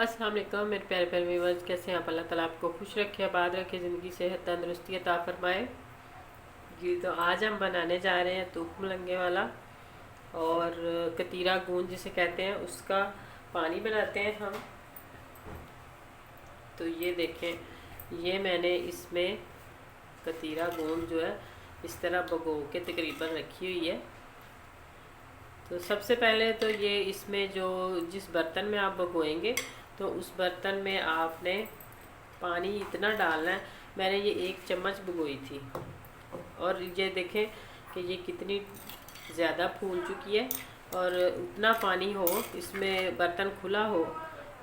अस्सलाम वालेकुम मेरे प्यारे प्यारे व्यूअर्स, कैसे हैं आप? अल्लाह ताला आपको खुश रखे, आबाद रखे, ज़िंदगी सेहत तंदुरुस्ती अता फरमाए। जी, तो आज हम बनाने जा रहे हैं तूख मलंगे वाला और कतीरा गूंद जिसे कहते हैं, उसका पानी बनाते हैं हम। तो ये देखें, ये मैंने इसमें कतीरा गूंद जो है इस तरह भगो के तकरीबन रखी हुई है। तो सबसे पहले तो ये इसमें जो जिस बर्तन में आप भगोएंगे तो उस बर्तन में आपने पानी इतना डालना है। मैंने ये 1 चम्मच भगोई थी और ये देखें कि ये कितनी ज़्यादा फूल चुकी है। और उतना पानी हो, इसमें बर्तन खुला हो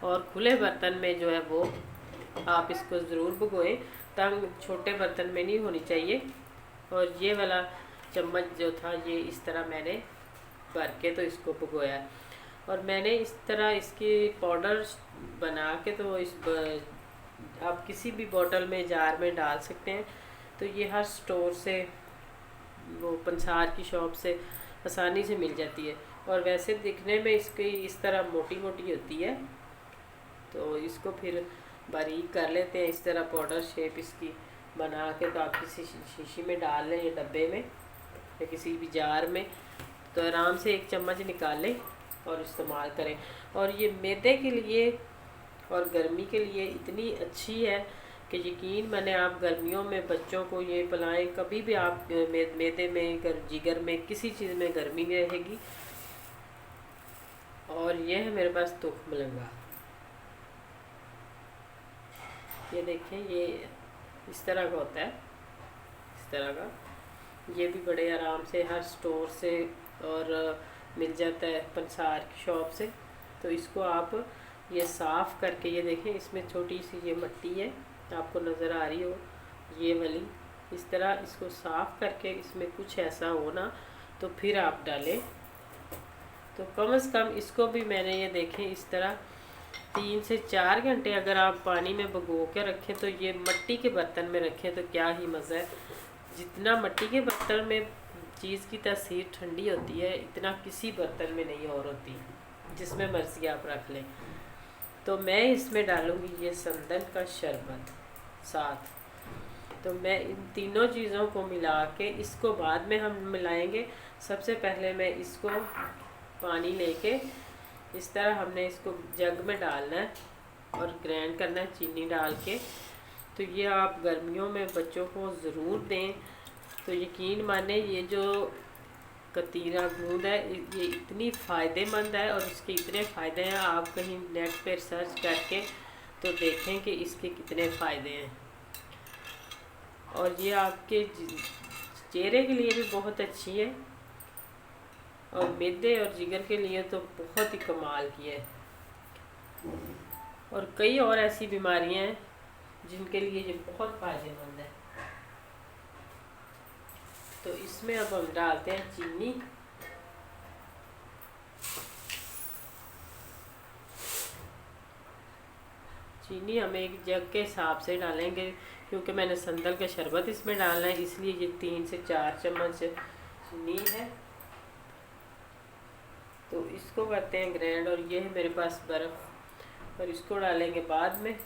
और खुले बर्तन में जो है वो आप इसको ज़रूर भगोएं। तंग छोटे बर्तन में नहीं होनी चाहिए। और ये वाला चम्मच जो था ये इस तरह मैंने भर के तो इसको भगोया। और मैंने इस तरह इसकी पाउडर बना के तो आप किसी भी बोतल में जार में डाल सकते हैं। तो ये हर स्टोर से, वो पंसार की शॉप से आसानी से मिल जाती है। और वैसे दिखने में इसकी इस तरह मोटी मोटी होती है। तो इसको फिर बारीक कर लेते हैं इस तरह पाउडर शेप इसकी बना के। तो आप किसी शीशी में डाल लें या डब्बे में या किसी भी जार में, तो आराम से 1 चम्मच निकाल लें और इस्तेमाल करें। और ये मैदे के लिए और गर्मी के लिए इतनी अच्छी है कि यकीन माने, आप गर्मियों में बच्चों को ये पिलाएं। कभी भी आप मैदे में, जिगर में, किसी चीज़ में गर्मी नहीं रहेगी। और ये है मेरे पास तुख मलंगा। ये देखें, ये इस तरह का होता है, इस तरह का। ये भी बड़े आराम से हर स्टोर से और मिल जाता है पंसार की शॉप से। तो इसको आप ये साफ़ करके, ये देखें इसमें छोटी सी ये मट्टी है, आपको नज़र आ रही हो ये वाली। इस तरह इसको साफ़ करके इसमें कुछ ऐसा हो ना तो फिर आप डालें। तो कम से कम इसको भी मैंने ये देखें इस तरह 3 से 4 घंटे अगर आप पानी में भिगो के रखें तो ये मिट्टी के बर्तन में रखें तो क्या ही मज़ा है। जितना मिट्टी के बर्तन में चीज़ की तासीर ठंडी होती है, इतना किसी बर्तन में नहीं और होती, जिसमें मर्जी आप रख लें। तो मैं इसमें डालूँगी ये संदन का शरबत साथ। तो मैं इन तीनों चीज़ों को मिला के इसको बाद में हम मिलाएंगे। सबसे पहले मैं इसको पानी लेके इस तरह हमने इसको जग में डालना है और ग्राइंड करना है चीनी डाल के। तो ये आप गर्मियों में बच्चों को ज़रूर दें। तो यकीन माने, ये जो कतीरा गूंद है ये इतनी फ़ायदेमंद है और इसके इतने फ़ायदे हैं, आप कहीं नेट पे सर्च करके तो देखें कि इसके कितने फ़ायदे हैं। और ये आपके चेहरे के लिए भी बहुत अच्छी है और मैदे और जिगर के लिए तो बहुत ही कमाल की है। और कई और ऐसी बीमारियां हैं जिनके लिए ये बहुत फ़ायदेमंद है। तो इसमें अब हम डालते हैं चीनी। चीनी हम एक जग के हिसाब से डालेंगे, क्योंकि मैंने संदल का शरबत इसमें डालना है, इसलिए ये 3 से 4 चम्मच चीनी है। तो इसको करते हैं ग्राइंड। और ये है मेरे पास बर्फ़, और इसको डालेंगे बाद में।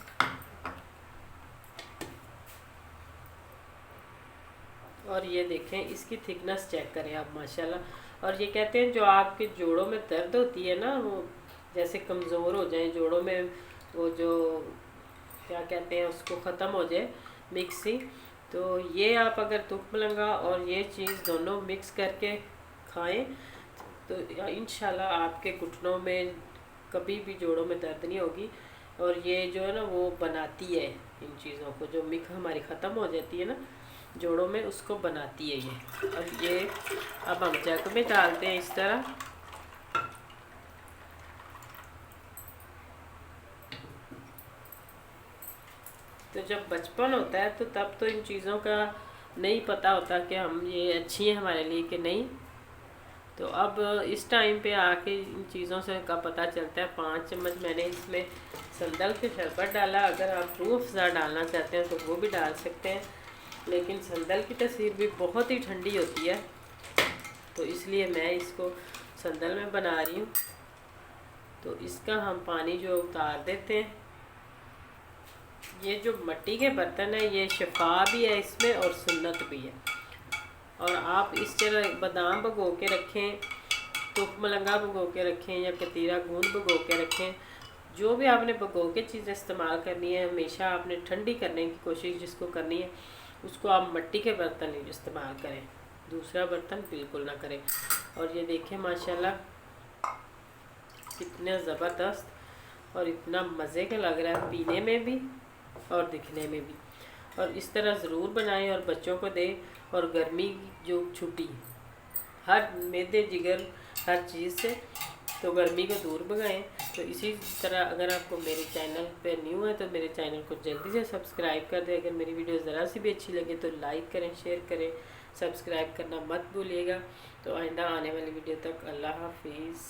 और ये देखें, इसकी थिकनेस चेक करें आप, माशाल्लाह। और ये कहते हैं जो आपके जोड़ों में दर्द होती है ना, वो जैसे कमज़ोर हो जाए जोड़ों में, वो जो क्या कहते हैं उसको ख़त्म हो जाए मिक्सी, तो ये आप अगर तुख मलंगा और ये चीज़ दोनों मिक्स करके खाएं तो इंशाल्लाह आपके घुटनों में कभी भी जोड़ों में दर्द नहीं होगी। और ये जो है ना वो बनाती है इन चीज़ों को, जो मिक हमारी ख़त्म हो जाती है ना जोड़ों में, उसको बनाती है ये। अब हम जग में डालते हैं इस तरह। तो जब बचपन होता है तो तब तो इन चीज़ों का नहीं पता होता कि हम ये अच्छी है हमारे लिए कि नहीं। तो अब इस टाइम पे आके इन चीज़ों से का पता चलता है। 5 चम्मच मैंने इसमें संदल के शरबत डाला। अगर आप रूह अफ़ज़ा डालना चाहते हैं तो वो भी डाल सकते हैं, लेकिन संदल की तासीर भी बहुत ही ठंडी होती है, तो इसलिए मैं इसको संदल में बना रही हूँ। तो इसका हम पानी जो उतार देते हैं। ये जो मिट्टी के बर्तन है ये शिफा भी है इसमें और सुन्नत भी है। और आप इस तरह बादाम भिगो के रखें, तुख मलंगा भिगो के रखें या कतीरा गूंद भिगो के रखें, जो भी आपने भिगो के चीज़ें इस्तेमाल करनी है हमेशा आपने ठंडी करने की कोशिश जिसको करनी है उसको आप मिट्टी के बर्तन इस्तेमाल करें, दूसरा बर्तन बिल्कुल ना करें। और ये देखें माशाल्लाह कितना ज़बरदस्त और इतना मज़े का लग रहा है पीने में भी और दिखने में भी। और इस तरह ज़रूर बनाएं और बच्चों को दें। और गर्मी की जो छुट्टी हर मैदे जिगर हर चीज़ से, तो गर्मी को दूर भगाएं। तो इसी तरह अगर आपको मेरे चैनल पे न्यू है तो मेरे चैनल को जल्दी से सब्सक्राइब कर दें। अगर मेरी वीडियो ज़रा सी भी अच्छी लगे तो लाइक करें, शेयर करें, सब्सक्राइब करना मत भूलिएगा। तो आइंदा आने वाली वीडियो तक अल्लाह हाफिज़।